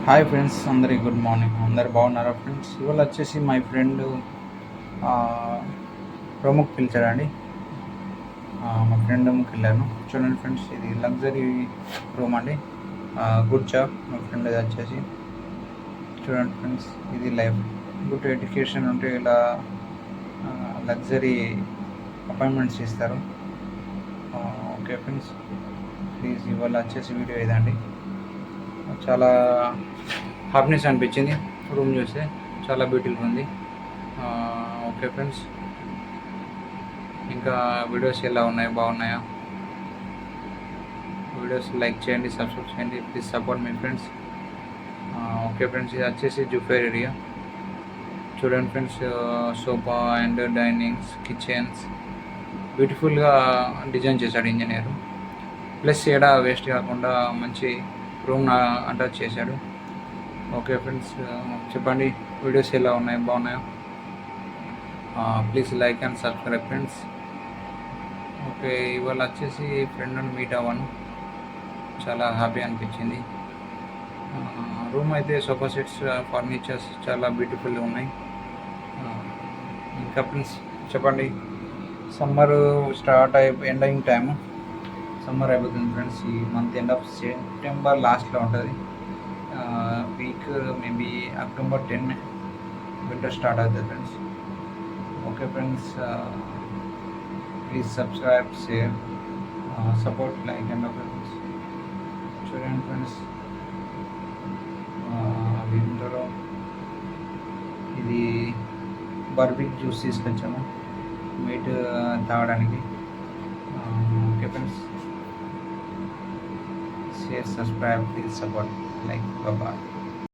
Hi friends, అందరికి good morning. అందరు బాగున్నారా ఫ్రెండ్స్? ఇవాళ వచ్చేసి మై ఫ్రెండ్ రూమ్కి పిలిచాడండి. మా ఫ్రెండ్ రూమ్కి వెళ్ళాను. చూడండి ఫ్రెండ్స్, ఇది లగ్జరీ రూమ్ అండి. గుడ్ జాబ్ మా ఫ్రెండ్ వచ్చేసి. చూడండి ఫ్రెండ్స్, ఇది లైఫ్. గుడ్ ఎడ్యుకేషన్ ఉంటే ఇలా లగ్జరీ అపాయింట్మెంట్స్ ఇస్తారు. ఓకే ఫ్రెండ్స్, ప్లీజ్ ఇవాళ వచ్చేసి వీడియో ఇదండి. చాలా హ్యాపీనెస్ అనిపించింది రూమ్ చూస్తే, చాలా బ్యూటిఫుల్ ఉంది. ఓకే ఫ్రెండ్స్, ఇంకా వీడియోస్ ఎలా ఉన్నాయి, బాగున్నాయా? వీడియోస్ లైక్ చేయండి, సబ్స్క్రైబ్ చేయండి, please support me friends. Okay friends, ఇది వచ్చేసి జుఫేర్ ఏరియా. చూడండి friends, sofa and dinings, kitchens బ్యూటిఫుల్గా డిజైన్ చేశాడు ఇంజనీర్. ప్లస్ ఏడా వేస్ట్ కాకుండా మంచి రూమ్ అటాచ్ చేశాడు. ఓకే ఫ్రెండ్స్, చెప్పండి వీడియోస్ ఎలా ఉన్నాయి, బాగున్నాయా? Please like and subscribe friends. Okay, ఇవాళ వచ్చేసి ఫ్రెండ్ని మీట్ అవ్వను, చాలా హ్యాపీ అనిపించింది. రూమ్ అయితే సోఫా సెట్స్, ఫర్నిచర్స్ చాలా బ్యూటిఫుల్గా ఉన్నాయి. ఇంకా ఫ్రెండ్స్ చెప్పండి, summer start ending time, summer అయిపోతుంది ఫ్రెండ్స్. ఈ మంత్ ఎండ్ ఆఫ్ సెప్టెంబర్ లాస్ట్లో ఉంటుంది. Week maybe October 10 winter start అవుతుంది friends. Okay friends, please subscribe, share, support, like and friends. చూడండి ఫ్రెండ్స్, వింటర్లో ఇది బర్బిక్ జ్యూస్ తీసుకొచ్చాము మీట్ తాగడానికి. Okay friends, share, subscribe, please support, like, bye bye.